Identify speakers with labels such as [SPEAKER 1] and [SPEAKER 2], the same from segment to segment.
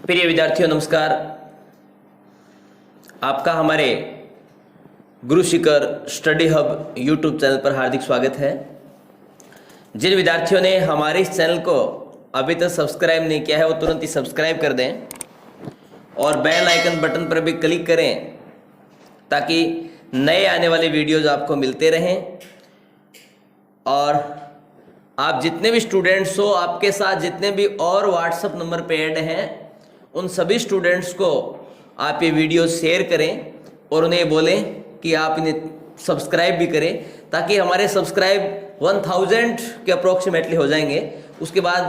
[SPEAKER 1] प्रिय विद्यार्थियों नमस्कार। आपका हमारे Guru Shikhar study hub YouTube channel पर हार्दिक स्वागत है। जिन विद्यार्थियों ने हमारे इस चैनल को अभी तक सब्सक्राइब नहीं किया है वो तुरंत ही सब्सक्राइब कर दें और बेल आइकन बटन पर भी क्लिक करें ताकि नए आने वाले वीडियोज आपको मिलते रहें। और आप जितने भी स्टूडेंट्स हो, आपके साथ जितने भी और व्हाट्सएप नंबर पे ऐड हैं, उन सभी स्टूडेंट्स को आप ये वीडियो शेयर करें और उन्हें बोलें कि आप इन्हें सब्सक्राइब भी करें ताकि हमारे सब्सक्राइब 1000 के अप्रोक्सीमेटली हो जाएंगे। उसके बाद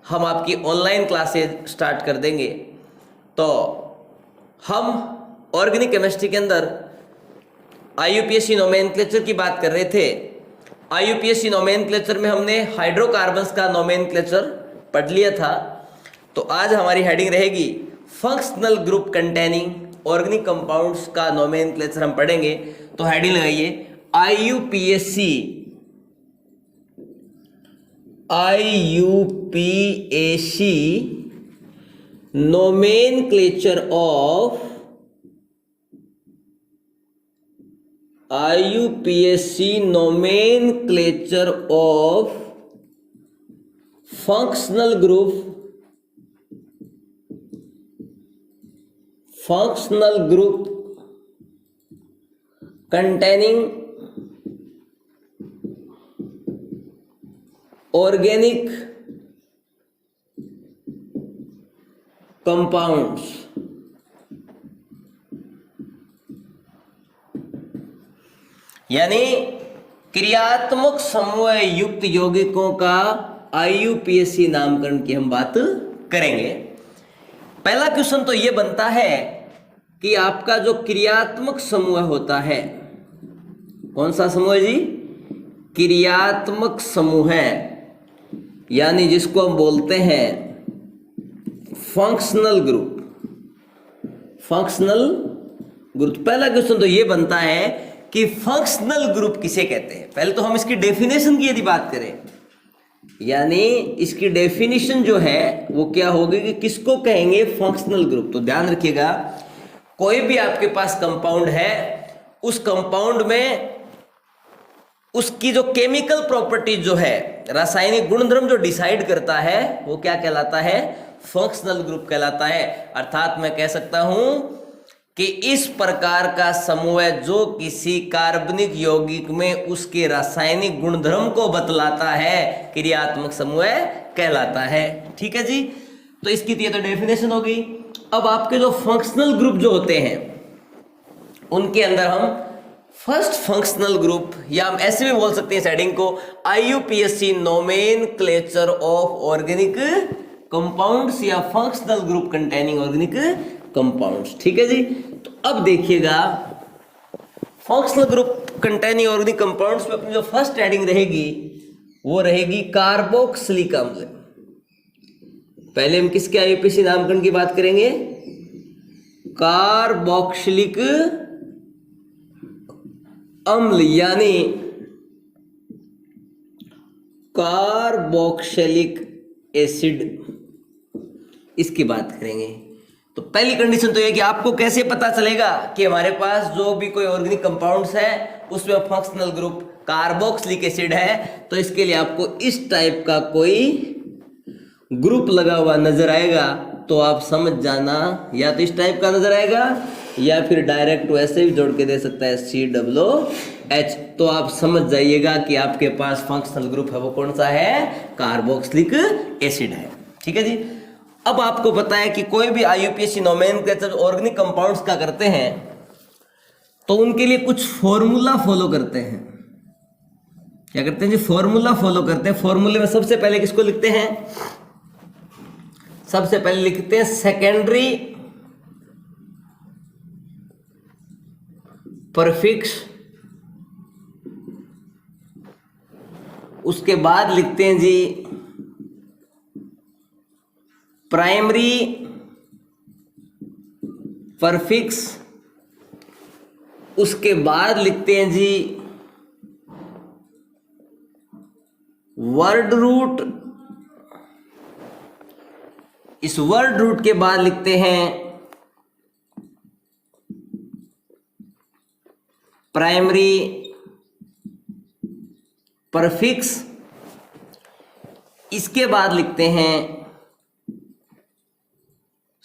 [SPEAKER 1] हम आपकी ऑनलाइन क्लासेज स्टार्ट कर देंगे। तो हम ऑर्गेनिक केमिस्ट्री के अंदर IUPAC नोमेनक्लेचर की बात कर रहे थे। IUPAC नोमेनक्लेचर में हमने हाइड्रोकार्बन्स का नोमेनक्लेचर पढ़ लिया था। तो आज हमारी हेडिंग रहेगी functional group containing organic compounds का नोमेनक्लेचर हम पढ़ेंगे। तो हेडिंग लगाइए IUPAC nomenclature of functional group containing organic compounds। यानी क्रियात्मक समूह युक्त यौगिकों का IUPAC नामकरण की हम बात करेंगे। पहला क्वेश्चन तो ये बनता है कि आपका जो क्रियात्मक समूह होता है, कौन सा समूह है जी? क्रियात्मक समूह है, यानी जिसको हम बोलते हैं फंक्शनल ग्रुप। पहला क्वेश्चन तो ये बनता है कि फंक्शनल ग्रुप किसे कहते हैं। पहले तो हम इसकी डेफिनेशन की यदि बात करें, यानी इसकी डेफिनेशन जो है वो क्या होगी कि किसको कहेंगे फंक्शनल ग्रुप। तो ध्यान रखिएगा, कोई भी आपके पास कंपाउंड है, उस कंपाउंड में उसकी जो केमिकल प्रॉपर्टीज जो है, रासायनिक गुणधर्म जो डिसाइड करता है, वो क्या कहलाता है? फंक्शनल ग्रुप कहलाता है। अर्थात मैं कह सकता हूं कि इस प्रकार का समूह जो किसी कार्बनिक यौगिक में उसके रासायनिक गुणधर्म को बतलाता है, क्रियात्मक समूह कहलाता है। ठीक है जी। तो इसकी तो डेफिनेशन हो गई। अब आपके जो फंक्शनल ग्रुप जो होते हैं उनके अंदर हम फर्स्ट फंक्शनल ग्रुप, या हम ऐसे भी बोल सकते हैं इस हेडिंग को IUPAC nomenclature of organic compounds या functional group containing organic compounds. ठीक है जी। तो अब देखिएगा, functional group containing organic compounds में अपनी जो फर्स्ट हेडिंग रहेगी वो रहेगी कार्बोक्सिलिक अम्ल। पहले हम किसके IUPAC नामकरण की बात करेंगे? कार्बोक्सिलिक अम्ल, यानी कार्बोक्सिलिक एसिड, इसकी बात करेंगे। तो पहली कंडीशन तो ये कि आपको कैसे पता चलेगा कि हमारे पास जो भी कोई ऑर्गेनिक कंपाउंड्स है उसमें फंक्शनल ग्रुप कार्बोक्सिलिक एसिड है। तो इसके लिए आपको इस टाइप का कोई ग्रुप लगा हुआ नजर आएगा तो आप समझ जाना, या तो इस टाइप का नजर आएगा या फिर डायरेक्ट वैसे भी जोड़ के दे सकता है COOH। तो आप समझ जाइएगा कि आपके पास फंक्शनल ग्रुप है वो कौन सा है? कार्बोक्सिलिक एसिड है। ठीक है जी। अब आपको पता है कि कोई भी IUPAC नोमेनक्लेचर ऑर्गेनिक कंपाउंड्स का करते हैं तो उनके लिए कुछ फॉर्मूला फॉलो करते हैं। क्या करते हैं जी? फॉर्मूला फॉलो करते हैं। फॉर्मूले में सबसे पहले किसको लिखते हैं? सबसे पहले लिखते हैं सेकेंडरी परफिक्स, उसके बाद लिखते हैं जी प्राइमरी परफिक्स, उसके बाद लिखते हैं जी वर्ड रूट, इस वर्ड रूट के बाद लिखते हैं प्राइमरी परफिक्स, इसके बाद लिखते हैं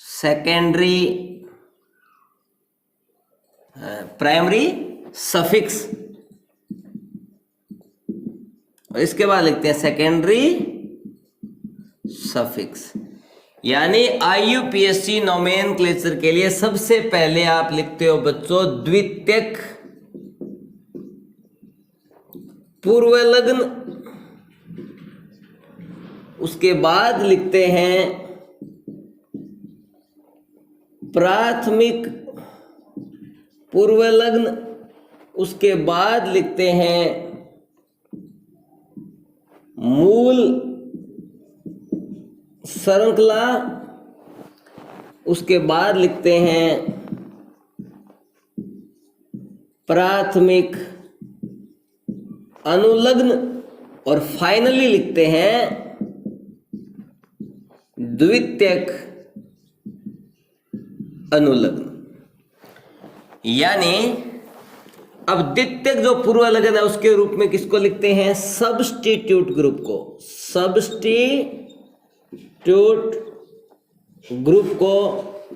[SPEAKER 1] सेकेंडरी प्राइमरी सफिक्स, और इसके बाद लिखते हैं सेकेंडरी सफिक्स। यानी आईयूपीएससी नोमेनक्लेचर के लिए सबसे पहले आप लिखते हो बच्चों द्वितीयक पूर्वलग्न, उसके बाद लिखते हैं प्राथमिक पूर्वलग्न, उसके बाद लिखते हैं मूल श्रृंखला, उसके बाद लिखते हैं प्राथमिक अनुलग्न, और फाइनली लिखते हैं द्वितीयक अनुलग्न। यानी अब द्वितीयक जो पूर्वलग्न है उसके रूप में किसको लिखते हैं? सब्स्टिट्यूट ग्रुप को, सब्स्टिट्यूट ग्रुप को,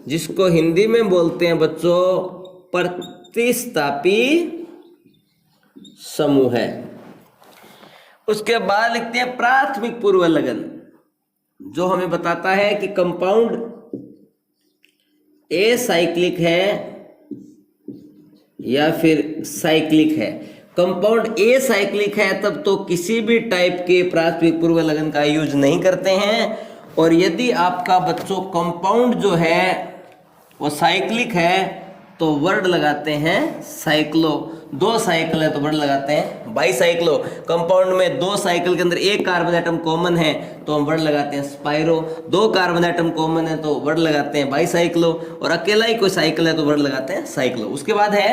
[SPEAKER 1] जिसको हिंदी में बोलते हैं बच्चों प्रतिस्थापी समूह है। उसके बाद लिखते हैं प्राथमिक पूर्वलग्न, जो हमें बताता है कि कंपाउंड ए साइक्लिक है या फिर साइक्लिक है। कंपाउंड ए साइक्लिक है तब तो किसी भी टाइप के प्राथमिक पूर्वलग्न का यूज नहीं करते हैं, और यदि आपका बच्चों कंपाउंड जो है वो साइक्लिक है तो वर्ड लगाते हैं साइक्लो। दो साइकिल है तो वर्ड लगाते हैं बाईसाइक्लो। कंपाउंड में दो साइकिल के अंदर एक कार्बन एटम कॉमन है तो हम वर्ड लगाते हैं स्पाइरो। दो कार्बन एटम कॉमन है तो वर्ड लगाते हैं बाईसाइक्लो, और अकेला ही कोई साइकिल है तो वर्ड लगाते हैं साइक्लो। उसके बाद है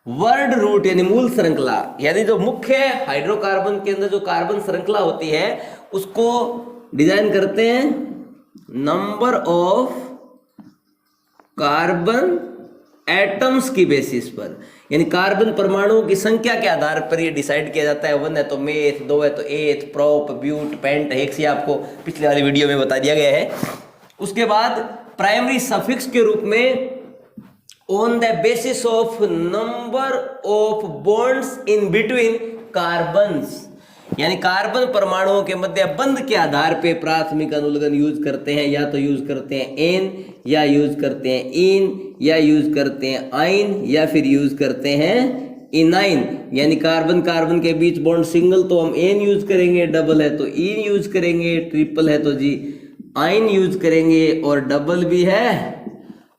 [SPEAKER 1] वर्ड रूट यानी मूल श्रृंखला, यानी जो मुख्य हाइड्रोकार्बन के अंदर जो कार्बन श्रृंखला होती है उसको डिजाइन करते हैं नंबर ऑफ कार्बन एटम्स की बेसिस पर, यानी कार्बन परमाणुओं की संख्या के आधार पर ये डिसाइड किया जाता है। 1 है तो मेथ, 2 है तो एथ, प्रोप, ब्यूट, पेंट, हेक्स, ये आपको पिछले वाली वीडियो में बता दिया गया है। उसके बाद प्राइमरी सफिक्स के रूप में on the basis of number of bonds in between carbons, यानी कार्बन परमाणुओं के मध्य बंध के आधार पे प्राथमिक अनुलग्न यूज करते हैं। या तो यूज करते हैं एन, या यूज करते हैं इन, या यूज करते हैं आइन, या फिर यूज करते हैं इनाइन। यानी कार्बन कार्बन के बीच बॉन्ड सिंगल तो हम एन यूज करेंगे, डबल है तो इन यूज करेंगे, ट्रिपल है तो जी आइन यूज करेंगे, और डबल भी है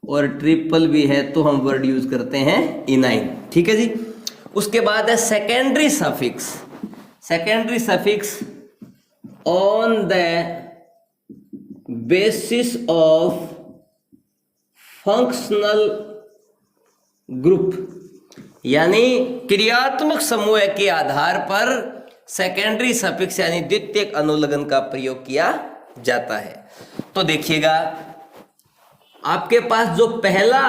[SPEAKER 1] और ट्रिपल भी है तो हम वर्ड यूज करते हैं इनाइन। ठीक है जी। उसके बाद है secondary suffix. Secondary suffix on the basis of functional group, यानी क्रियात्मक समूह के आधार पर सेकेंडरी सफिक्स यानी द्वितीयक अनुलग्न का प्रयोग किया जाता है। तो देखिएगा आपके पास जो पहला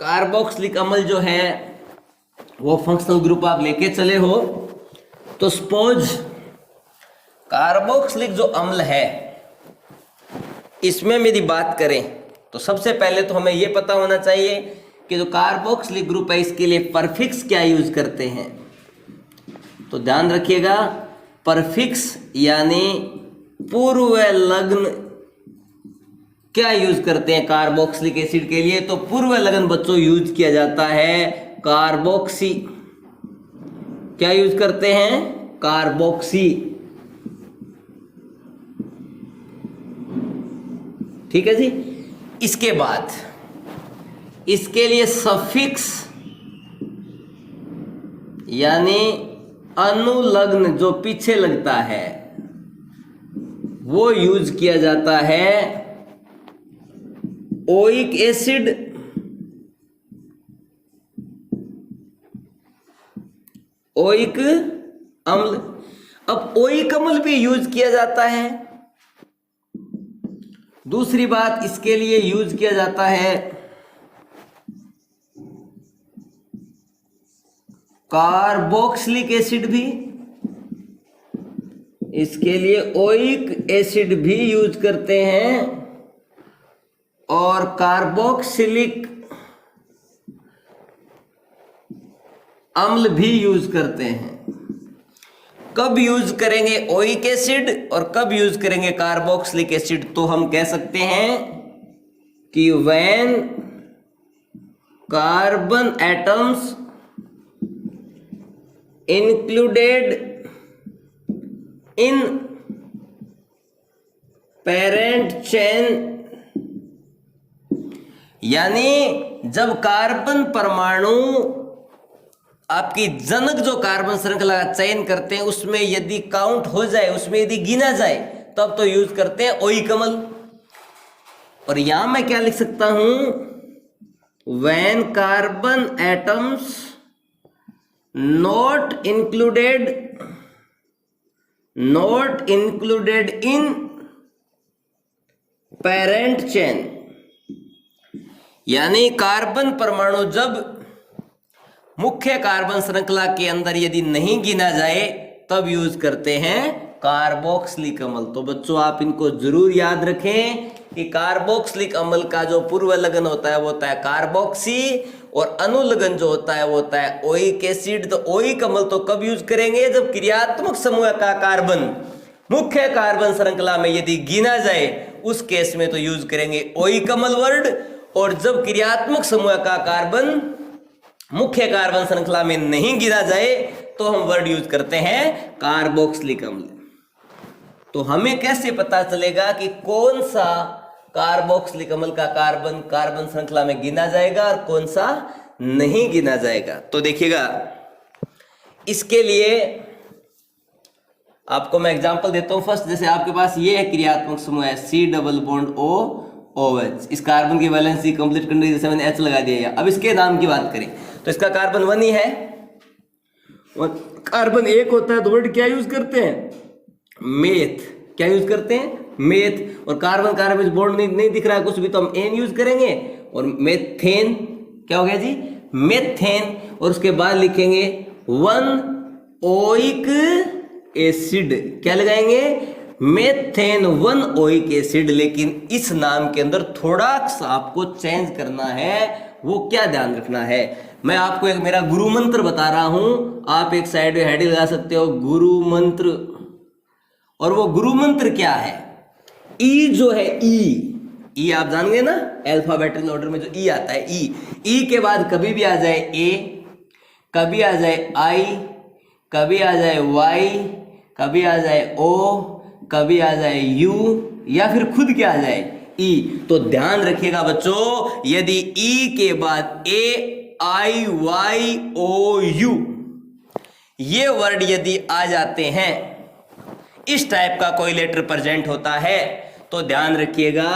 [SPEAKER 1] कार्बोक्सिलिक अम्ल जो है वो फंक्शनल ग्रुप आप लेके चले हो, तो सपोज कार्बोक्सिलिक जो अम्ल है इसमें मेरी बात करें तो सबसे पहले तो हमें यह पता होना चाहिए कि जो कार्बोक्सिलिक ग्रुप है इसके लिए परफिक्स क्या यूज करते हैं। तो ध्यान रखिएगा, परफिक्स यानी पूर्वलग्न क्या यूज करते हैं कार्बोक्सिलिक एसिड के लिए। तो पूर्वलग्न बच्चों यूज किया जाता है कार्बोक्सी। क्या यूज करते हैं? कार्बोक्सी। ठीक है जी। इसके बाद इसके लिए सफिक्स यानी अनुलग्न जो पीछे लगता है वो यूज किया जाता है ओइक एसिड, ओइक अम्ल। अब ओइक अम्ल भी यूज किया जाता है दूसरी बात इसके लिए यूज किया जाता है कार्बोक्सिलिक एसिड भी, इसके लिए ओइक एसिड भी यूज करते हैं और कार्बोक्सिलिक अम्ल भी यूज करते हैं। कब यूज करेंगे ओइक एसिड और कब यूज करेंगे कार्बोक्सिलिक एसिड? तो हम कह सकते हैं कि when carbon atoms included in parent chain, यानी जब कार्बन परमाणु आपकी जनक जो कार्बन श्रृंखला का चयन करते हैं उसमें यदि काउंट हो जाए, उसमें यदि गिना जाए, तब तो यूज करते हैं ओइक अम्ल। और यहां मैं क्या लिख सकता हूं? When carbon atoms not included in parent chain, यानी कार्बन परमाणु जब मुख्य कार्बन श्रृंखला के अंदर यदि नहीं गिना जाए तब यूज करते हैं कार्बोक्सिलिक अम्ल। तो बच्चों आप इनको जरूर याद रखें कि कार्बोक्सिलिक अम्ल का जो पूर्व लगन होता है वो होता है कार्बोक्सी और अनुलग्न जो होता है वो होता है ओइक एसिड। तो ओइक अम्ल तो कब यूज करेंगे? जब क्रियात्मक समूह का कार्बन मुख्य कार्बन श्रृंखला में यदि गिना जाए उस केस में तो यूज करेंगे ओइक अम्ल वर्ड, और जब क्रियात्मक समूह का कार्बन मुख्य कार्बन श्रृंखला में नहीं गिना जाए तो हम वर्ड यूज करते हैं कार्बोक्सिलिक अम्ल। तो हमें कैसे पता चलेगा कि कौन सा कार्बोक्सिलिक अम्ल का कार्बन कार्बन श्रृंखला में गिना जाएगा और कौन सा नहीं गिना जाएगा? तो देखिएगा, इसके लिए आपको मैं एग्जांपल देता हूं। फर्स्ट, जैसे आपके पास ये है क्रियात्मक समूह है C double bond O OH, इस कार्बन की वैलेंसी कंप्लीट करने जैसे मैंने H लगा दिया है। अब इसके नाम की बात करें तो इसका कार्बन 1 ही है, कार्बन 1 होता है तो वर्ड क्या यूज करते हैं? मेथ। क्या यूज करते हैं? मेथ। और कार्बन कार्बन बॉन्ड नहीं दिख रहा है कुछ भी तो हम एन यूज करेंगे और मेथेन। क्या हो गया जी? मेथेन। और उसके बाद लिखेंगे 1 ओइक एसिड। क्या लगाएंगे? Methane 1 oic acid. लेकिन इस नाम के अंदर थोड़ा सा आपको चेंज करना है। वो क्या ध्यान रखना है? मैं आपको एक मेरा गुरु मंत्र बता रहा हूं, आप एक साइड में हेडिंग लगा सकते हो गुरु मंत्र। और वो गुरु मंत्र क्या है? ई जो है ई आप जानेंगे ना, अल्फाबेटिकल ऑर्डर में जो ई आता है ई के बाद कभी भी आ जाए ए, कभी आ जाए आई, कभी आ जाए वाई, कभी आ जाए ओ, कभी आ जाए यू, या फिर खुद क्या आ जाए ई। तो ध्यान रखिएगा बच्चों, यदि ई के बाद ए आई वाई ओ यू ये वर्ड यदि आ जाते हैं, इस टाइप का कोई लेटर प्रेजेंट होता है, तो ध्यान रखिएगा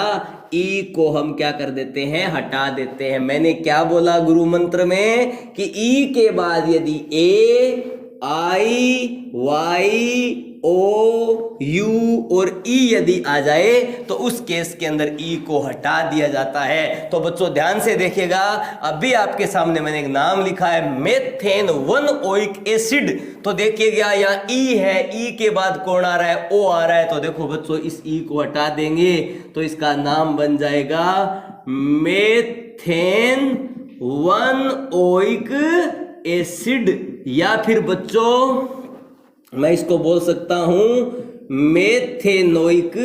[SPEAKER 1] ई को हम क्या कर देते हैं? हटा देते हैं। मैंने क्या बोला गुरु मंत्र में कि ई के बाद यदि ए आई वाई ओ यू और ई यदि आ जाए तो उस केस के अंदर ई को हटा दिया जाता है। तो बच्चों ध्यान से देखिएगा, अभी आपके सामने मैंने एक नाम लिखा है मेथेन 1 ओइक एसिड। तो देखिएगा यहाँ ई है, ई के बाद कौन आ रहा है? ओ आ रहा है। तो देखो बच्चों इस ई को हटा देंगे तो इसका नाम बन जाएगा मेथेन 1 ओइक एसिड। या फिर बच्चों मैं इसको बोल सकता हूं मेथेनोइक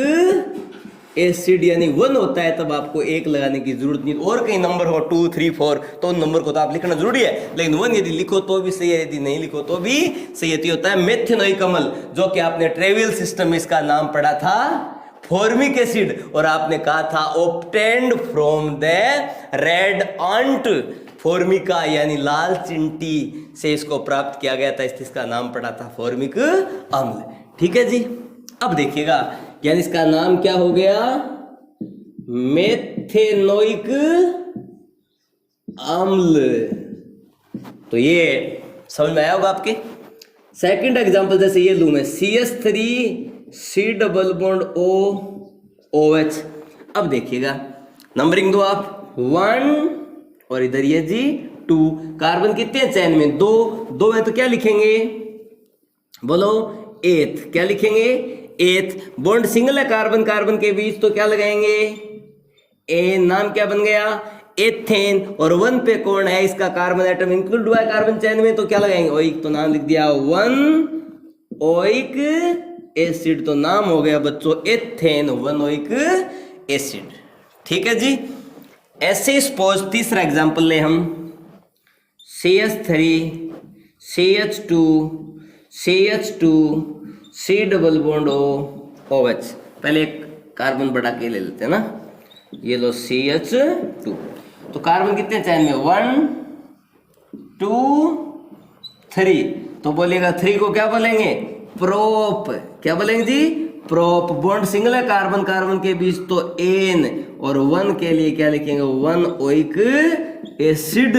[SPEAKER 1] एसिड, यानी 1 होता है तब आपको 1 लगाने की जरूरत नहीं। और कहीं नंबर हो 2 3 4 तो उन नंबर को तो आप लिखना जरूरी है, लेकिन 1 यदि लिखो तो भी सही है, यदि नहीं लिखो तो भी सही है। होता है मेथेनोइक अम्ल, जो कि आपने ट्रेवियल सिस्टम में इसका नाम पढ़ा था फॉर्मिक एसिड, और आपने कहा था obtained from the red ant Formica, यानी लाल चिंटी से इसको प्राप्त किया गया था, इसका नाम पड़ा था फॉर्मिक अम्ल। ठीक है जी। अब देखिएगा, यानी इसका नाम क्या हो गया? मेथेनोइक अम्ल। तो ये समझ में आया होगा आपके। सेकंड एग्जांपल जैसे ये लूं मैं CH3 C double bond O OH। अब देखिएगा, नंबरिंग दो आप, 1 और इधर ये जी 2। कार्बन कितने हैं चैन में? 2 है तो क्या लिखेंगे? बोलो, 8th। क्या लिखेंगे? 8th। बॉन्ड सिंगल है कार्बन कार्बन के बीच, तो क्या लगाएंगे? ए। नाम क्या बन गया? एथेन। और 1 पे कौन है? इसका कार्बन एटम इंक्लूड हुआ है कार्बन चैन में, तो क्या लगाएंगे? ओइक। तो नाम लिख दिया 1 ओइक एसिड, तो नाम हो गया बच्चों एथेन 1 ओइक एसिड। ठीक है जी। ऐसे सपोज तीसरा एग्जांपल ले हम, CH3 CH2 CH2 C double bond O OH। पहले एक कार्बन बढ़ा के ले लेते हैं ना, ये लो CH2। तो कार्बन कितने चैन में? 1 2 3। तो बोलिएगा 3 को क्या बोलेंगे? प्रोप। क्या बोलेंगे जी? प्रोप। बॉन्ड सिंगल है कार्बन कार्बन के बीच, तो एन। और 1 के लिए क्या लिखेंगे? 1 ओइक एसिड।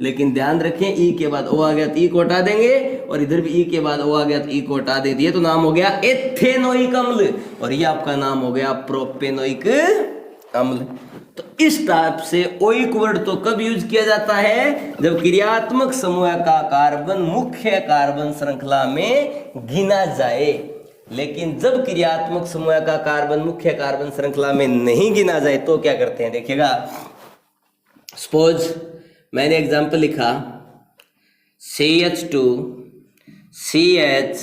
[SPEAKER 1] लेकिन ध्यान रखें, ई के बाद ओ आ गया तो ई को हटा देंगे, और इधर भी ई के बाद ओ आ गया तो ई को हटा दे दिए, तो नाम हो गया एथेनोइक अम्ल। और ये आपका नाम हो गया प्रोपेनोइक अम्ल। तो इस टाइप से ओइक वर्ड तो कब यूज किया जाता है? जब क्रियात्मक समूह का कार्बन मुख्य कार्बन श्रृंखला में गिना जाए। लेकिन जब क्रियात्मक समूह का कार्बन मुख्य कार्बन श्रृंखला में नहीं गिना जाए तो क्या करते हैं? देखिएगा, सपोज मैंने एग्जांपल लिखा CH2 CH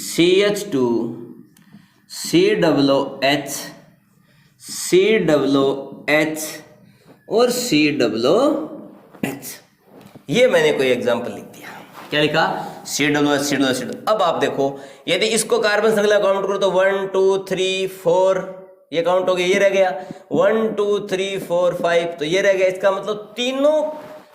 [SPEAKER 1] CH2 COOH COOH और COOH। ये मैंने कोई एग्जांपल लिख दिया। क्या लिखा? COOH COOH। अब आप देखो, यदि इसको कार्बन श्रृंखला काउंट करो तो 1 2 3 4 ये काउंट हो गया, ये रह गया 1 2 3 4 5, तो ये रह गया। इसका मतलब तीनों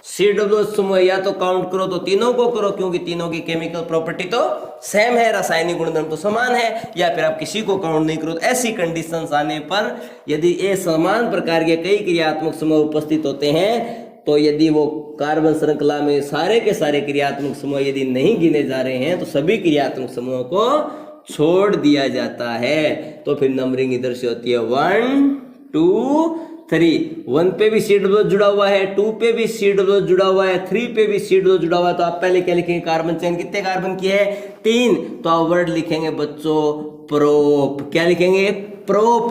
[SPEAKER 1] COOH समूह या तो काउंट करो तो तीनों को करो, क्योंकि तीनों की केमिकल प्रॉपर्टी तो सेम है, रासायनिक गुणधर्म तो समान है। या फिर आप किसी को काउंट नहीं करो। तो ऐसी कंडीशंस आने पर यदि ये समान प्रकार के कई क्रियात्मक समूह उपस्थित होते हैं, तो यदि वो कार्बन श्रृंखला में सारे के सारे क्रियात्मक समूह यदि नहीं गिने जा रहे हैं, तो सभी क्रियात्मक समूहों को छोड़ दिया जाता है। तो फिर नंबरिंग इधर से होती है 1 2 3। 1 पे भी COOH जुड़ा हुआ है, 2 पे भी COOH जुड़ा हुआ है, 3 पे भी COOH जुड़ा हुआ है। तो आप पहले क्या लिखेंगे? कार्बन चैन कितने कार्बन की है? 3। तो आप वर्ड लिखेंगे बच्चों प्रोप। क्या लिखेंगे? प्रोप।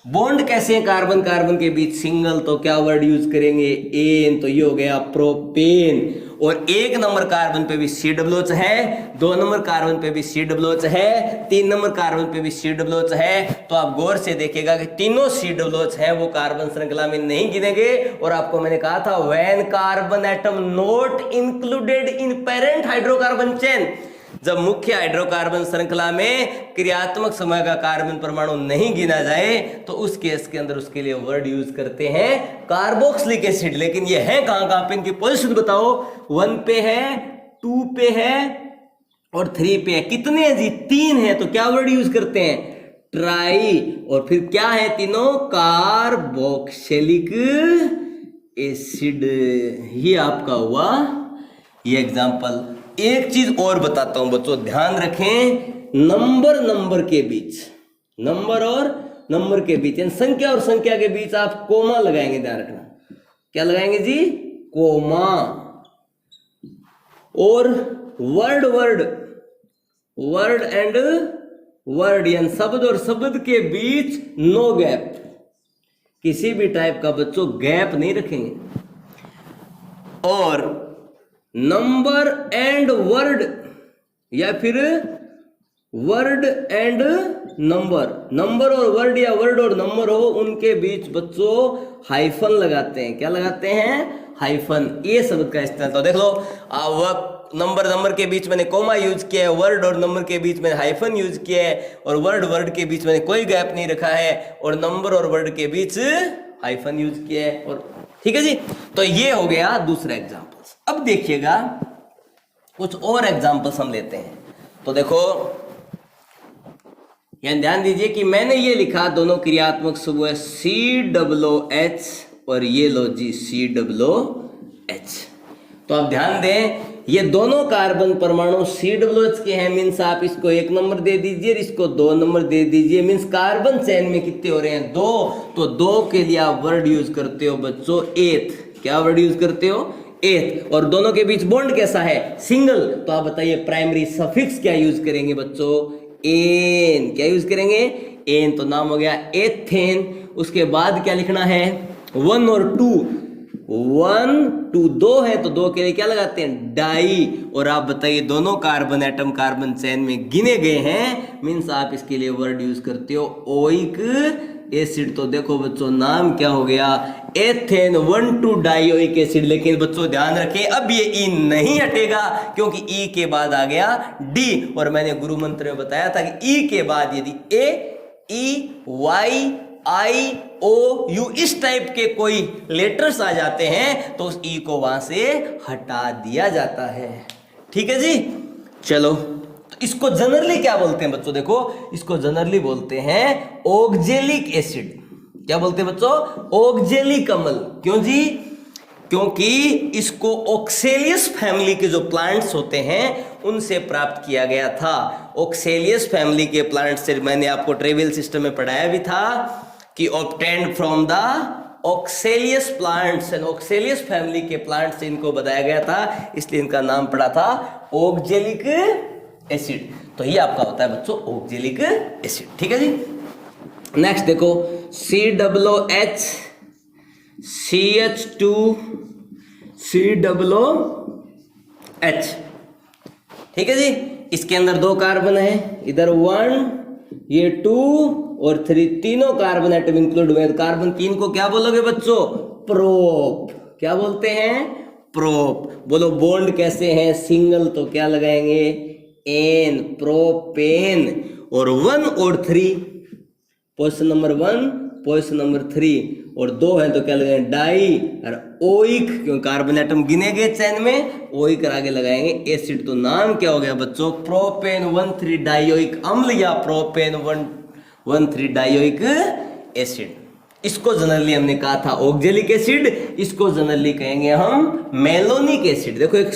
[SPEAKER 1] बॉन्ड कैसे है कार्बन कार्बन के बीच? सिंगल। तो क्या वर्ड यूज करेंगे? एन। तो ये हो गया प्रोपेन। और 1 नंबर कार्बन पे भी COOH है, 2 नंबर कार्बन पे भी COOH है, 3 नंबर कार्बन पे भी COOH है। तो आप गौर से देखिएगा कि तीनों COOH है वो कार्बन श्रृंखला में नहीं गिनेंगे। और आपको मैंने कहा था when carbon atom not included in parent hydrocarbon chain, जब मुख्य हाइड्रोकार्बन श्रृंखला में क्रियात्मक समूह का कार्बन परमाणु नहीं गिना जाए, तो उस केस के अंदर उसके लिए वर्ड यूज करते हैं कार्बोक्सिलिक एसिड। लेकिन ये है कहां पे? इनकी पोजीशन बताओ। 1 पे है, 2 पे है और 3 पे है। कितने हैं जी? 3 है। तो क्या वर्ड यूज करते हैं? ट्राई। और फिर क्या है तीनों? Carboxylic acid. ये आपका हुआ ये एग्जाम्पल। एक चीज और बताता हूं बच्चों, ध्यान रखें, नंबर के बीच, नंबर और नंबर के बीच, संख्या और संख्या के बीच आप कोमा लगाएंगे। ध्यान रखना, क्या लगाएंगे जी? कोमा। और वर्ड एंड वर्ड, यानी शब्द और शब्द के बीच नो गैप। किसी भी टाइप का बच्चों गैप नहीं रखेंगे। और नंबर एंड वर्ड या फिर वर्ड एंड नंबर और वर्ड या वर्ड और नंबर हो, उनके बीच बच्चों हाइफन लगाते हैं। क्या लगाते हैं? हाइफन। ये शब्द का इस्तेमाल। तो देख लो, नंबर के बीच मैंने कोमा यूज किया है, वर्ड और नंबर के बीच मैंने हाइफन यूज किया है, और वर्ड के बीच मैंने कोई गैप नहीं रखा है, और नंबर और वर्ड के बीच हाइफन यूज किया है। और ठीक है जी। तो ये हो गया दूसरा एग्जाम्पल। अब देखिएगा कुछ और एग्जाम्पल्स हम लेते हैं। तो देखो, यहां ध्यान दीजिए कि मैंने ये लिखा दोनों क्रियात्मक समूह COOH और ये लो जी COOH। तो आप ध्यान दें, ये दोनों कार्बन परमाणु COOH के हैं, मीन्स आप इसको 1 नंबर दे दीजिए, इसको 2 नंबर दे दीजिए, मीन्स कार्बन चेन में कितने हो रहे हैं 2, तो 2 के लिए आप वर्ड यूज करते हो बच्चों एथ। क्या वर्ड यूज करते हो एथ। और दोनों के बीच बॉन्ड कैसा है सिंगल, तो आप बताइए प्राइमरी सफिक्स क्या यूज करेंगे बच्चों एन। क्या यूज करेंगे एन, तो नाम हो गया एथेन। उसके बाद क्या लिखना है 1 और 2, 1 2 2 है तो 2 के लिए क्या लगाते हैं डाई। और आप बताइए दोनों कार्बन एटम कार्बन चेन में गिने गए हैं, मीन्स आप इसके लिए वर्ड यूज करते हो ओइक एसिड। तो देखो बच्चों नाम क्या हो गया एथेन 1,2 डाइओइक एसिड। लेकिन बच्चों ध्यान रखें अब ये ई नहीं हटेगा क्योंकि ई के बाद आ गया डी। और मैंने गुरु मंत्र में बताया था कि ई के बाद यदि A E Y I O U इस टाइप के कोई लेटर्स आ जाते हैं तो उस ई को वहां से हटा दिया जाता है। ठीक है जी। चलो तो इसको जनरली क्या बोलते हैं बच्चों, देखो इसको जनरली बोलते हैं ऑक्जेलिक एसिड। क्या बोलते हैं बच्चों ऑक्जेलिक अम्ल। क्यों जी, क्योंकि इसको ऑक्सेलियस फैमिली के जो प्लांट्स होते हैं उनसे प्राप्त किया गया था। ऑक्सेलियस फैमिली के प्लांट से मैंने आपको ट्रेवियल सिस्टम में पढ़ाया भी था कि obtained from the oxalis plants and oxalis family के प्लांट से इनको बताया गया था, इसलिए इनका नाम पड़ा था ऑक्जेलिक एसिड। तो ये आपका होता है बच्चों ऑक्जेलिक एसिड। ठीक है जी। नेक्स्ट देखो COOH CH2 COOH। ठीक है जी। इसके अंदर 2 कार्बन है, इधर 1 ये 2 और 3, तीनों कार्बन एटम इंक्लूड हुए। कार्बन 3 को क्या बोलोगे बच्चों प्रोप। क्या बोलते हैं प्रोप। बोलो बॉन्ड कैसे हैं सिंगल, तो क्या लगाएंगे एन प्रोपेन। और 1 और 3 पोजीशन नंबर 1 पोजीशन नंबर 3 और 2 है तो क्या लगाएंगे डाई और ओइक, क्योंकि कार्बन एटम गिने गए चैन में, ओइक आगे लगाएंगे एसिड। तो नाम क्या हो गया बच्चों प्रोपेन 1,3 डाइओइक अम्ल या प्रोपेन 1,3 डाइओइक एसिड। इसको जनरली हमने कहा था ऑक्जेलिक एसिड, इसको जनरली कहेंगे हम मेलोनिक एसिड। देखो एक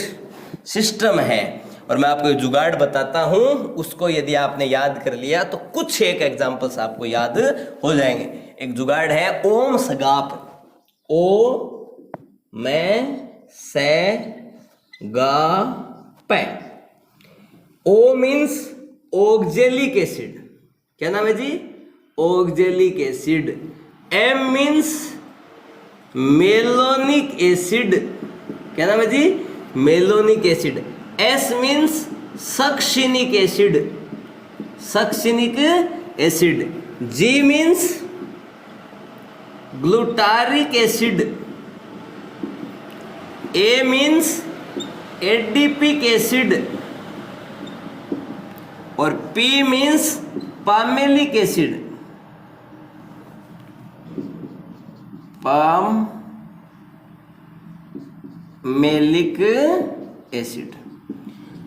[SPEAKER 1] सिस्टम है और मैं आपको जुगाड़ बताता हूं, उसको यदि आपने याद कर लिया तो कुछ एक एग्जांपल्स आपको याद हो जाएंगे। एक जुगाड़ है ओम सगाप। ओ मैं से गा पै। O means oxalic acid. क्या नाम है जी oxalic acid. M means malonic acid. क्या नाम है जी malonic acid. S means succinic acid. Succinic acid. G means glutaric acid. A means adipic acid और P means pimelic acid. Pimelic acid.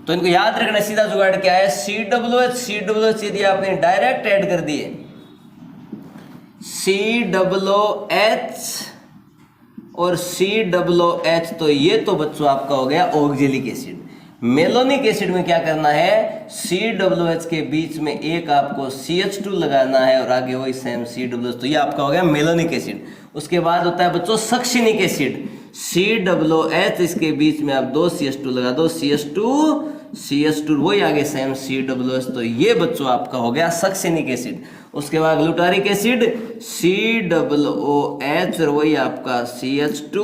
[SPEAKER 1] तो इनको याद रखना, सीधा जुगाड़ क्या है COOH यदि आपने डायरेक्ट ऐड कर दिए COOH और COOH तो ये तो बच्चों आपका हो गया ऑक्जेलिक एसिड। मेलोनिक एसिड में क्या करना है COOH के बीच में एक आपको CH2 लगाना है और आगे वही सेम COOH, तो ये आपका हो गया मेलोनिक एसिड। उसके बाद होता है बच्चों सक्सिनिक एसिड। COOH इसके बीच में आप 2 CH2 लगा दो, CH2 वही आगे सेम COOH, तो ये बच्चों आपका हो गया सक्सिनिक एसिड। उसके बाद ग्लूटारिक एसिड COOH और वही आपका CH2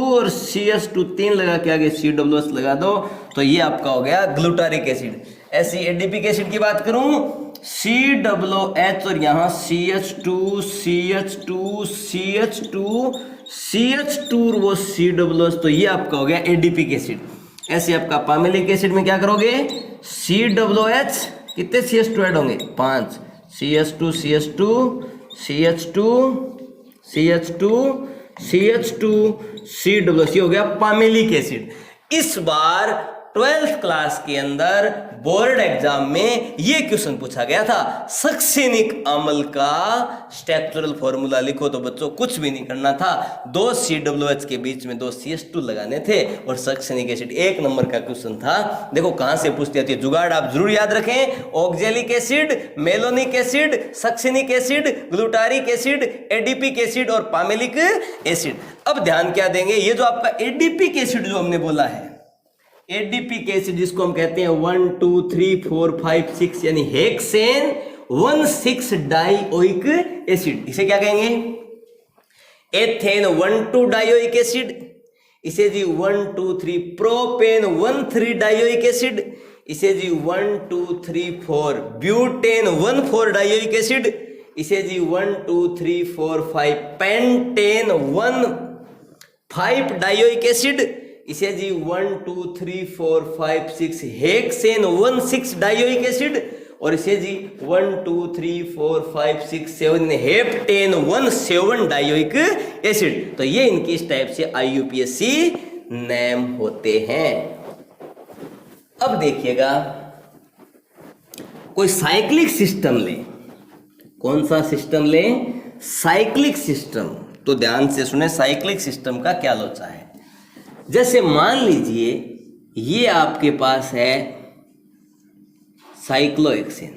[SPEAKER 1] और CH2 3 लगा के आगे COOH लगा दो, तो ये आपका हो गया ग्लूटारिक एसिड। ऐसी एडिपिक एसिड की बात करूं COOH और यहाँ CH2 और वो COOH, तो ये आपका हो गया एडिपिक एसिड। ऐसे आपका पामेलिक एसिड में क्या करोगे COOH कितने CH2 ऐड होंगे 5 CH2 COOH, ये हो गया पामेलिक एसिड। इस बार 12th क्लास के अंदर बोर्ड एग्जाम में ये क्वेश्चन पूछा गया था। सक्सेनिक अम्ल का स्ट्रक्चरल फॉर्मूला लिखो, तो बच्चों कुछ भी नहीं करना था, 2 COOH के बीच में 2 CH2 लगाने थे और सक्सेनिक एसिड 1 नंबर का क्वेश्चन था। देखो कहां से पूछती आती है, जुगाड़ आप जरूर याद रखें, oxalic acid, malonic acid, succinic acid, glutaric acid, adipic acid और पामेलिक एसिड। अब ध्यान क्या देंगे, ये जो आपका एडिपिक एसिड जो हमने बोला है, एडिपिक एसिड जिसको हम कहते हैं 1 2 3 4 5 6 यानी हेक्सेन 1,6 डाइओइक एसिड, इसे क्या कहेंगे, एथेन 1,2 डाइओइक एसिड, इसे जी 1 2 3 प्रोपेन 1,3 डाइओइक एसिड, इसे जी 1 2 3 4 ब्यूटेन 1,4 डाइओइक एसिड, इसे जी 1 2 3 4 5 पेंटेन 1,5 डाइओइक एसिड, इसे जी 1 2 3 4 5 6 हेक्सेन 1,6 डाइओइक एसिड, और इसे जी 1 2 3 4 5 6 7 हेप्टेन 1,7 डाइओइक एसिड। तो ये इनकी इस टाइप से IUPAC नेम होते हैं। अब देखिएगा, कोई साइक्लिक सिस्टम ले, कौन सा सिस्टम ले, साइक्लिक सिस्टम। तो ध्यान से सुने साइक्लिक सिस्टम का क्या लोचा है। जैसे मान लीजिए ये आपके पास है साइक्लोहेक्सेन,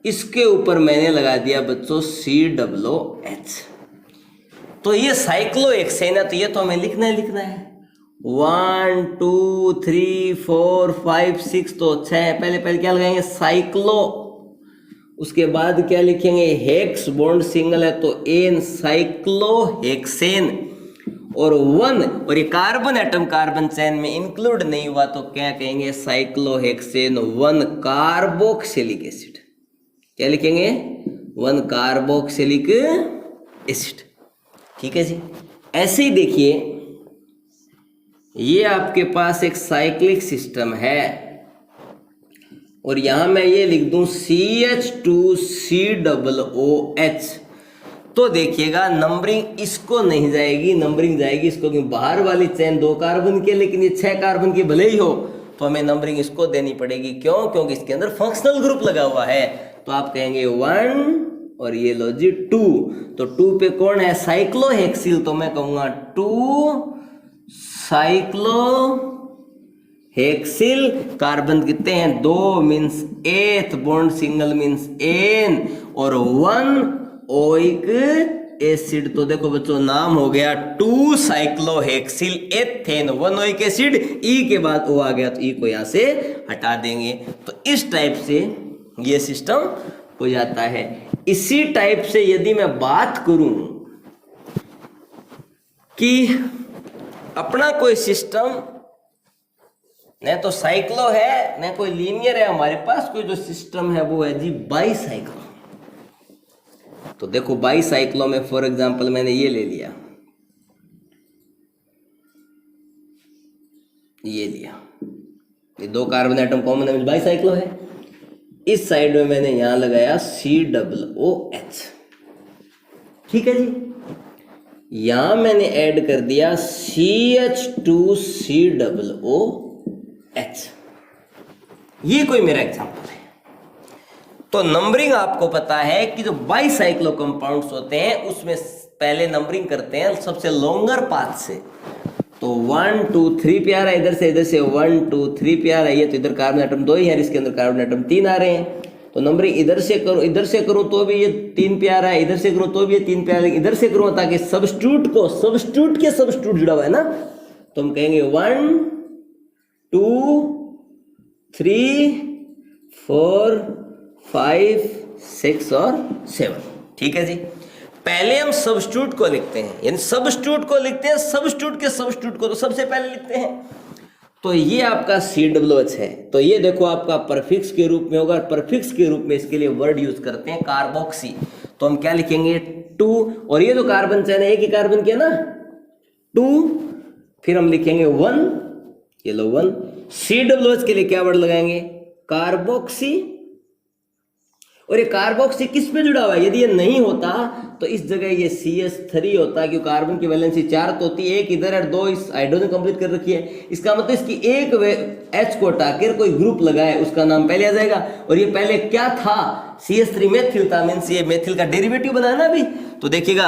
[SPEAKER 1] इसके ऊपर मैंने लगा दिया बच्चों COOH, तो ये साइक्लोहेक्सेन है, तो ये तो हमें लिखना है 1 2 3 4 5 6, तो 6 पहले क्या लगाएंगे साइक्लो, उसके बाद क्या लिखेंगे हेक्स, बॉन्ड सिंगल है तो एन, साइक्लोहेक्सेन, और 1, और ये कार्बन एटम कार्बन चेन में इंक्लूड नहीं हुआ तो क्या कहेंगे साइक्लोहेक्सेन 1 कार्बोक्सिलिक एसिड, क्या लिखेंगे 1 कार्बोक्सिलिक एसिड। ठीक है जी। ऐसे ही देखिए ये आपके पास एक साइक्लिक सिस्टम है और यहां मैं ये लिख दूं CH2COOH, तो देखिएगा नंबरिंग इसको नहीं जाएगी, नंबरिंग जाएगी इसको, क्योंकि बाहर वाली चेन 2 कार्बन की, लेकिन ये 6 कार्बन की भले ही हो, तो हमें नंबरिंग इसको देनी पड़ेगी। क्यों? क्योंकि इसके अंदर फंक्शनल ग्रुप लगा हुआ है। तो आप कहेंगे 1 और ये लो जी 2, तो 2 पे कौन है साइक्लोहेक्सिल, तो मैं कहूंगा 2 साइक्लोहेक्सिल। कार्बन कितने हैं 2 means 8 bond single means N, और 1 ओइक एसिड। तो देखो बच्चों नाम हो गया 2 साइक्लोहेक्सिल एथेन 1 ओइक एसिड, ई के बाद ओ आ गया तो ई को यहां से हटा देंगे। तो इस टाइप से ये सिस्टम हो जाता है। इसी टाइप से यदि मैं बात करूं कि अपना कोई सिस्टम न तो साइक्लो है न कोई लीनियर है, हमारे पास कोई जो सिस्टम है वो है जी बाईसाइक्लो। तो देखो बाईसाइक्लो में फॉर एग्जांपल मैंने ये ले लिया, ये लिया, ये 2 कार्बन एटम कॉमन है, बाईसाइक्लो है। इस साइड में मैंने यहां लगाया COOH, ठीक है जी। यहां मैंने ऐड कर दिया CH2COOH। ये कोई मेरा एग्जांपल है। तो नंबरिंग आपको पता है कि जो बाईसाइक्लो कंपाउंड्स होते हैं उसमें पहले नंबरिंग करते हैं सबसे लॉन्गर पाथ से। तो 1 2 3 पे आ रहा है, इधर से 1 2 3 पे आ रहा है, ये तो इधर कार्बन एटम 2 ही है, इसके अंदर कार्बन एटम 3 आ रहे हैं। तो नंबरिंग इधर से करूं तो भी ये 3 पे आ रहा है, इधर से करूं तो भी ये 3 पे आ रहा है, इधर से करूं ताकि सब्स्टिट्यूट जुड़ा हुआ है ना, तो हम कहेंगे 1 2 3 4 5 6 और 7। ठीक है जी। पहले हम सब्स्टिट्यूट को लिखते हैं, यानी सब्स्टिट्यूट को लिखते हैं, सब्स्टिट्यूट के सब्स्टिट्यूट को तो सबसे पहले लिखते हैं। तो ये आपका COOH है, तो ये देखो आपका परफिक्स के रूप में होगा, परफिक्स के रूप में इसके लिए वर्ड यूज करते हैं कार्बोक्सी। तो हम क्या लिखेंगे 2, और ये जो कार्बन चेन है एक ही कार्बन के ना 2, फिर हम लिखेंगे 1, ये लो 1। COOH के लिए क्या वर्ड लगाएंगे कार्बोक्सी, और ये कार्बोक्सी किस पे जुड़ा हुआ है? यदि ये नहीं होता तो इस जगह ये CH3 होता, क्योंकि कार्बन की वैलेंसी 4 तो होती है, एक इधर है, 2 इस हाइड्रोजन कंप्लीट कर रखी है। इसका मतलब इसकी एक H को हटाकर कोई ग्रुप लगाए उसका नाम पहले आ जाएगा। और ये पहले क्या था? CH3 मेथिल था, मीन्स ये मेथिल का डेरिवेटिव बना है ना अभी। तो देखिएगा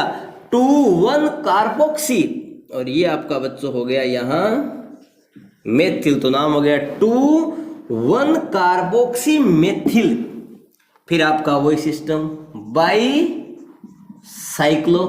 [SPEAKER 1] 2,1 कार्बोक्सी, और ये आपका बच्चों हो गया यहाँ मेथिल, तो नाम हो गया 2,1 कार्बोक्सी मेथिल। फिर आपका वही सिस्टम बाई साइक्लो।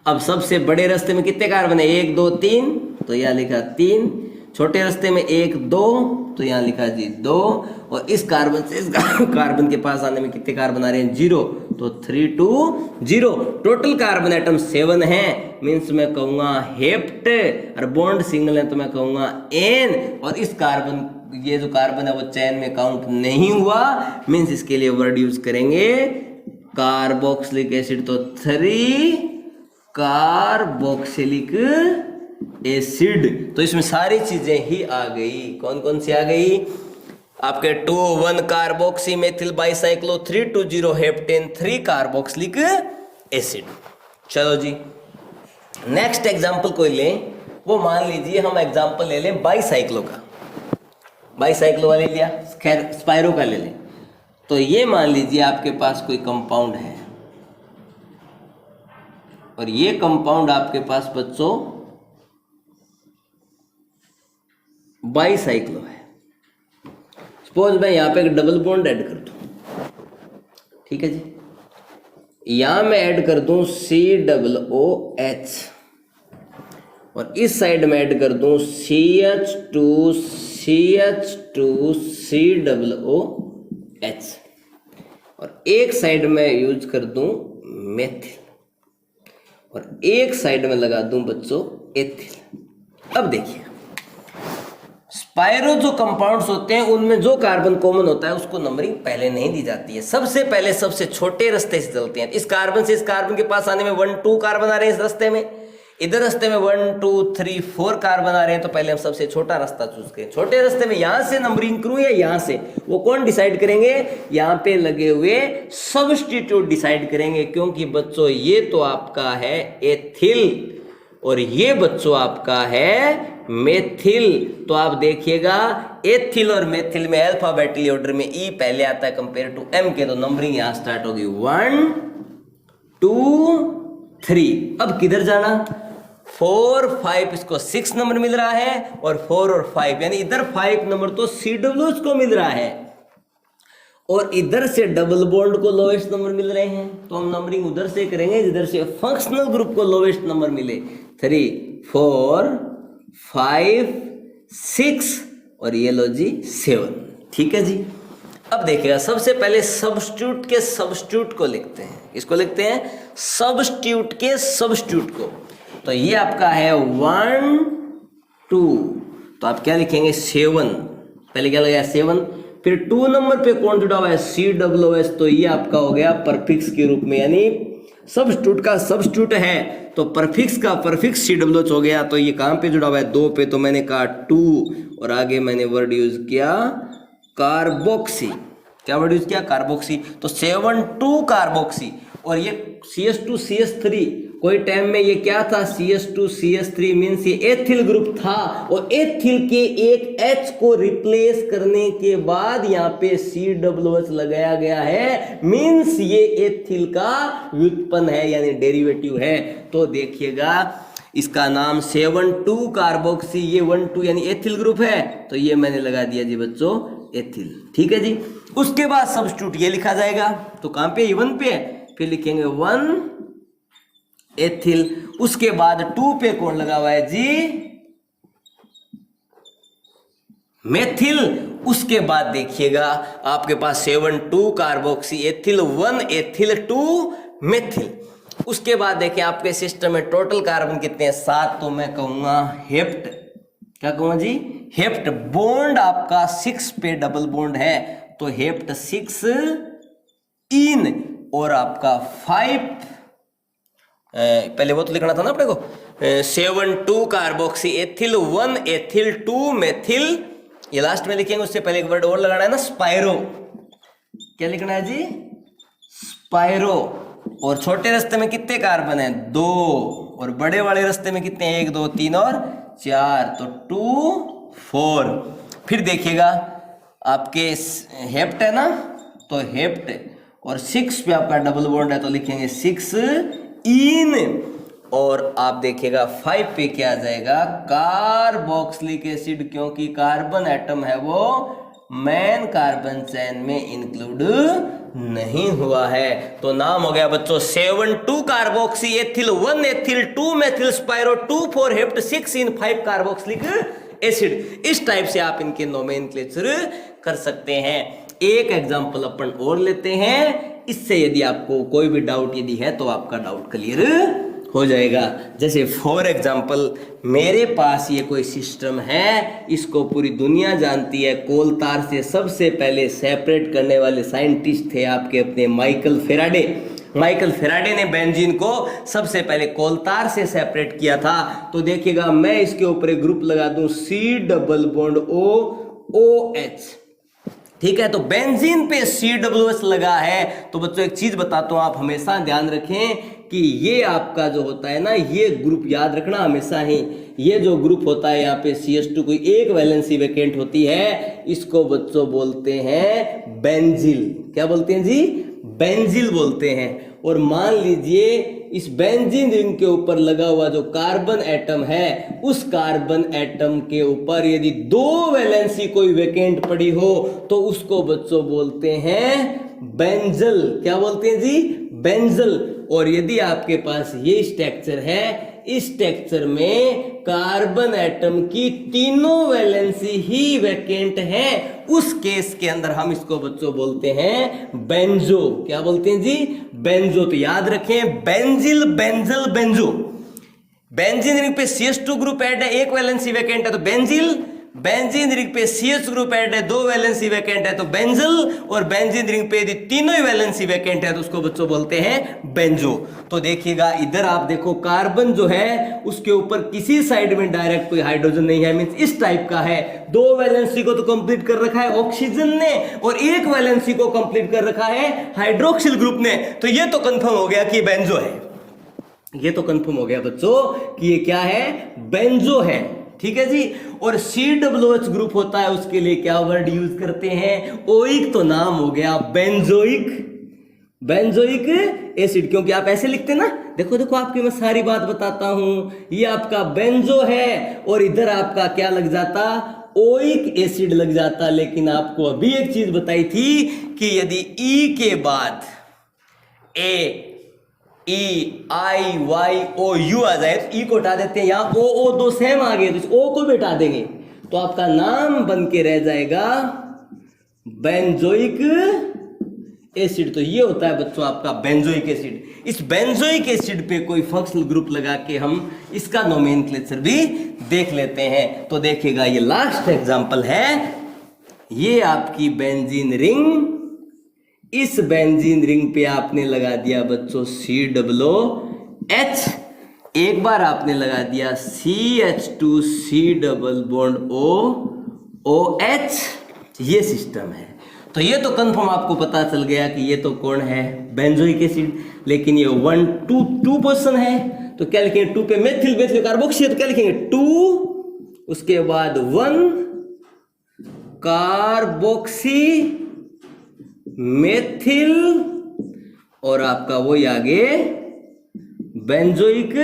[SPEAKER 1] अब सबसे बड़े रास्ते में कितने कार्बन है? 1 2 3, तो यहाँ लिखा 3। छोटे रास्ते में 1 2, तो यहाँ लिखा जी 2। और इस कार्बन से इस कार्बन के पास आने में कितने कार्बन आ रहे हैं? 0, तो 3 2 0। टोटल कार्बन एटम 7 है, मीन्स मैं कहूँगा हेप्ट, और बॉन्ड सिंगल है तो मैं कहूँगा एन। और इस कार्बन, ये जो कार्बन है वो चैन में काउंट नहीं हुआ, मीन्स इसके लिए वर्ड यूज करेंगे कार्बोक्सिलिक एसिड। तो 3 कार्बोक्सिलिक एसिड। तो इसमें सारी चीजें ही आ गई। कौन कौन सी आ गई? आपके 2,1 carboxy methyl bicyclo 3,2,0 heptane 3 carboxylic acid. चलो जी नेक्स्ट एग्जांपल कोई लें, वो मान लीजिए हम एग्जांपल ले लें बाईसाइक्लो का। बाईसाइक्लो वाले लिया, खैर स्पायरो का ले लें। तो ये मान लीजिए आपके पास कोई कंपाउंड है, और ये कंपाउंड आपके पास बच्चों बाईसाइक्लो है। सपोज मैं यहां पे एक डबल बॉन्ड ऐड कर दूं, ठीक है जी। यहां मैं ऐड कर दूं COOH, और इस साइड में ऐड कर दूं CH2CH2COOH, और एक साइड में यूज कर दूं मेथिल, और एक साइड में लगा दूं बच्चों एथिल। अब देखिए स्पायरो जो कंपाउंड्स होते हैं उनमें जो कार्बन कॉमन होता है उसको नंबरिंग पहले नहीं दी जाती है, सबसे पहले सबसे छोटे रास्ते से चलते हैं। इस कार्बन से इस कार्बन के पास आने में 1 2 कार्बन आ रहे हैं इस रास्ते में, इधर रास्ते में 1 2 3 4 कार्बन आ रहे हैं, तो पहले हम सबसे छोटा रास्ता चूज करें। छोटे रास्ते में यहां से नंबरिंग करूं या यहां से, वो कौन डिसाइड करेंगे? यहां पे लगे हुए सब्स्टिट्यूट डिसाइड करेंगे, क्योंकि बच्चों ये तो आपका है एथिल और ये बच्चों आपका है मेथिल। तो आप देखिएगा एथिल और मेथिल में अल्फाबेटिकली ऑर्डर में ई पहले आता है कंपेयर टू एम के, तो नंबरिंग यहां स्टार्ट होगी 1 2 3। अब किधर जाना? 4 5, इसको 6 नंबर मिल रहा है, और 4 और 5 यानी इधर 5 नंबर तो COOH को मिल रहा है, और इधर से डबल बॉन्ड को लोवेस्ट नंबर मिल रहे हैं। तो हम नंबरिंग उधर से करेंगे जिधर से फंक्शनल ग्रुप को लोवेस्ट नंबर मिले। 3 4 5 6 और ये लो जी 7, ठीक है जी। अब देखिएगा सबसे पहले सब्स्टिट्यूट के सब्स्टिट्यूट को लिखते हैं। इसको लिखते हैं सब्स्टिट्यूट के सब्स्टिट्यूट को। तो ये आपका है 1 2, तो आप क्या लिखेंगे 7, पहले क्या लगाया 7, फिर 2 नंबर पे कौन जुड़ा हुआ है? COOH, तो ये आपका हो गया परफिक्स के रूप में, यानी सब्स्टिट्यूट का सब्स्टिट्यूट है तो परफिक्स का परफिक्स COOH हो गया। तो ये कहां पे जुड़ा हुआ है? 2 पे, तो मैंने कहा 2, और आगे मैंने वर्ड यूज किया कार्बोक्सी। क्या वर्ड यूज किया? कार्बोक्सी। तो 7 2 कार्बोक्सी, और ये CH2CH3 कोई टाइम में ये क्या था? CH2CH3 मीन्स ये एथिल ग्रुप था, और एथिल के एक H को रिप्लेस करने के बाद यहाँ पे COOH लगाया गया है, मीन्स ये एथिल का व्युत्पन्न है यानी डेरिवेटिव है। तो देखिएगा इसका नाम 7 2 कार्बोक्सी, ये 1 2 यानी एथिल ग्रुप है, तो ये मैंने लगा दिया जी बच्चों एथिल, ठीक है जी। उसके बाद सब्स्टिट्यूट ये लिखा जाएगा, तो कहां पे? 1 पे, फिर लिखेंगे 1 एथिल। उसके बाद 2 पे कौन लगा हुआ है जी? मेथिल। उसके बाद देखिएगा आपके पास 7 2 कार्बोक्सी एथिल, 1 एथिल 2 मेथिल। उसके बाद देखें आपके सिस्टम में टोटल कार्बन कितने हैं? 7, तो मैं कहूंगा हेप्ट। क्या कहूंगा जी? हेप्ट। बॉन्ड आपका 6 पे डबल बॉन्ड है, तो हेप्ट 6 इन, और आपका 5 पहले वो तो लिखना था ना अपने को, 7 2 कार्बोक्सी एथिल, 1 एथिल 2 मेथिल। ये लास्ट में लिखेंगे, उससे पहले एक वर्ड और लगाना है ना, स्पायरो। क्या लिखना है जी? स्पाइरो, और छोटे रास्ते में कितने कार्बन है? 2, और बड़े वाले रास्ते में कितने हैं? 1 2 3 और 4, तो 2 4। फिर देखिएगा आपके हेप्ट है ना, तो हेप्ट और 6 पे आपका डबल बॉन्ड है, तो लिखेंगे 6 इन, और आप देखिएगा 5 पे क्या आ जाएगा? कार्बोक्सिलिक एसिड, क्योंकि कार्बन एटम है वो मेन कार्बन चेन में इंक्लूड नहीं हुआ है। तो नाम हो गया बच्चों 7 carboxy ethyl 1 ethyl 2 methyl spiro 2 4 hept 6 इन 5 कार्बोक्सिलिक एसिड। इस टाइप से आप इनके नोमेनक्लेचर कर सकते हैं। एक एग्जांपल अपन और लेते हैं, इससे यदि आपको कोई भी डाउट यदि है तो आपका डाउट क्लियर हो जाएगा। जैसे फॉर एग्जांपल मेरे पास ये कोई सिस्टम है, इसको पूरी दुनिया जानती है। कोल तार से सबसे पहले सेपरेट करने वाले साइंटिस्ट थे आपके अपने माइकल फेराडे। माइकल फेराडे ने बेंजीन को सबसे पहले कोल तार से सेपरेट किया था। तो देखिएगा मैं इसके ऊपर एक ग्रुप लगा दूं C डबल बॉन्ड OH, ठीक है। तो बेंजीन पे COOH लगा है। तो बच्चों एक चीज बताता हूं, आप हमेशा ध्यान रखें कि ये आपका जो होता है ना, ये ग्रुप याद रखना हमेशा ही, ये जो ग्रुप होता है यहाँ पे CH2 कोई एक वैलेंसी वैकेंट होती है, इसको बच्चों बोलते हैं बेंजिल। क्या बोलते हैं जी? बेंजिल बोलते हैं। और मान लीजिए इस बेंजीन रिंग के ऊपर लगा हुआ जो कार्बन एटम है, उस कार्बन एटम के ऊपर यदि 2 वैलेंसी कोई वैकेंट पड़ी हो तो उसको बच्चों बोलते हैं बेंजल। क्या बोलते हैं जी? बेंजल। और यदि आपके पास ये स्ट्रक्चर है, इस स्ट्रक्चर में कार्बन एटम की तीनों वैलेंसी ही वैकेंट है, उस केस के अंदर हम इसको बच्चों बोलते हैं बेंजो। क्या बोलते हैं जी? बेंजो। तो याद रखें benzyl, benzal, benzo. Benzene ring पे CH2 ग्रुप ऐड है, एक वैलेंसी वैकेंट है तो बेंजिल। बेंजीन रिंग पे CH ग्रुप ऐड है, 2 वैलेंसी वैकेंट है तो बेंजल। और बेंजीन रिंग पे यदि तीनों ही वैलेंसी वैकेंट है तो उसको बच्चों बोलते हैं बेंजो। तो देखिएगा इधर आप देखो कार्बन जो है उसके ऊपर किसी साइड में डायरेक्ट कोई हाइड्रोजन नहीं है, मींस इस टाइप का है। 2 वैलेंसी को तो कंप्लीट कर रखा है ऑक्सीजन ने, और 1 वैलेंसी को कंप्लीट कर रखा है हाइड्रोक्सिल ग्रुप ने। तो ये तो कंफर्म हो गया कि बेंजो है। ये तो कंफर्म हो गया बच्चों कि ये क्या है? बेंजो है। ठीक है जी। और COOH ग्रुप होता है, उसके लिए क्या वर्ड यूज करते हैं? ओइक। तो नाम हो गया बेंजोइक, बेंजोइक एसिड। क्योंकि आप ऐसे लिखते ना, देखो देखो आपकी मैं सारी बात बताता हूं, ये आपका बेंजो है और इधर आपका क्या लग जाता? ओइक एसिड लग जाता। लेकिन आपको अभी एक चीज बताई थी कि यदि E के बाद AEIYOU आ जाए तो E को हटा देते हैं, यहाँ OO 2 सेम आ गए तो इस O को भी हटा देंगे, तो आपका नाम बन के रह जाएगा बेंजोइक एसिड। तो ये होता है बच्चों आपका बेंजोइक एसिड। इस बेंजोइक एसिड पे कोई फंक्शनल ग्रुप लगा के हम इसका नोमेनक्लेचर भी देख लेते हैं। तो देखिएगा ये लास्ट एग्जांपल है, ये आपकी बेंजीन रिंग, इस बेंजीन रिंग पे आपने लगा दिया बच्चों COOH, एक बार आपने लगा दिया CH2C डबल बॉन्ड OH, ये सिस्टम है। तो ये तो कंफर्म आपको पता चल गया कि ये तो कौन है? Benzoic acid. लेकिन ये 1 2 पोजीशन है, तो क्या लिखेंगे? 2 पे मेथिल, मेथिल कार्बोक्सी, तो क्या लिखेंगे? 2, उसके बाद 1 कार्बोक्सी मेथिल, और आपका वही आगे बेंजोइक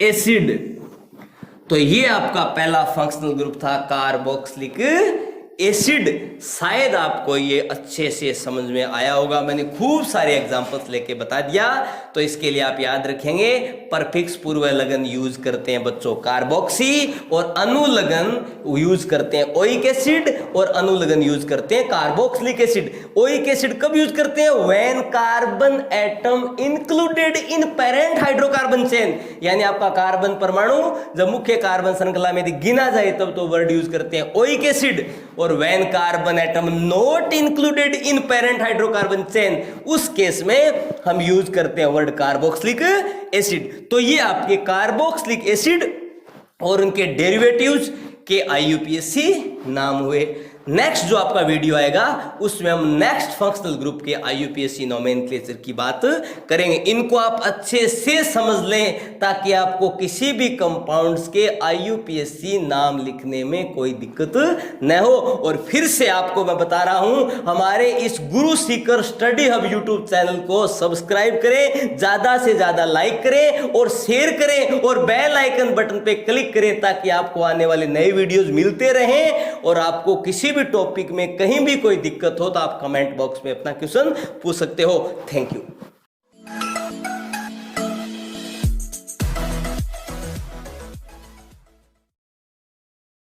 [SPEAKER 1] एसिड। तो ये आपका पहला फंक्शनल ग्रुप था कार्बोक्सिलिक एसिड। शायद आपको ये अच्छे से समझ में आया होगा, मैंने खूब सारे एग्जांपल्स लेके बता दिया। तो इसके लिए आप याद रखेंगे परफिक्स पूर्व लगन यूज करते हैं बच्चों कार्बोक्सी, और अनुलगन यूज करते हैं ओइक एसिड, और अनुलगन यूज करते हैं कार्बोक्सिलिक एसिड। ओइक एसिड कब यूज करते हैं? When carbon atom included in parent hydrocarbon chain, यानी आपका कार्बन परमाणु जब मुख्य कार्बन श्रृंखला में गिना जाए तब तो वर्ड यूज करते हैं ओइक एसिड। और when carbon atom not included in parent hydrocarbon chain, उस केस में हम यूज करते हैं वर्ड कार्बोक्सिलिक एसिड। तो ये आपके कार्बोक्सिलिक एसिड और उनके डेरिवेटिव्स के IUPAC नाम हुए। नेक्स्ट जो आपका वीडियो आएगा उसमें हम नेक्स्ट फंक्शनल ग्रुप के IUPAC नोमेनक्लेचर की बात करेंगे। इनको आप अच्छे से समझ लें ताकि आपको किसी भी कंपाउंड्स के IUPAC नाम लिखने में कोई दिक्कत न हो। और फिर से आपको मैं बता रहा हूं, हमारे इस गुरु Sikar study hub YouTube channel को सब्सक्राइब करें, ज्यादा से ज्यादा लाइक करें और शेयर करें और बेल आइकन बटन पे क्लिक करें ताकि आपको आने वाले नए वीडियोस मिलते रहें। और आपको किसी भी टॉपिक में कहीं भी कोई दिक्कत हो तो आप कमेंट बॉक्स में अपना क्वेश्चन पूछ सकते हो। Thank you.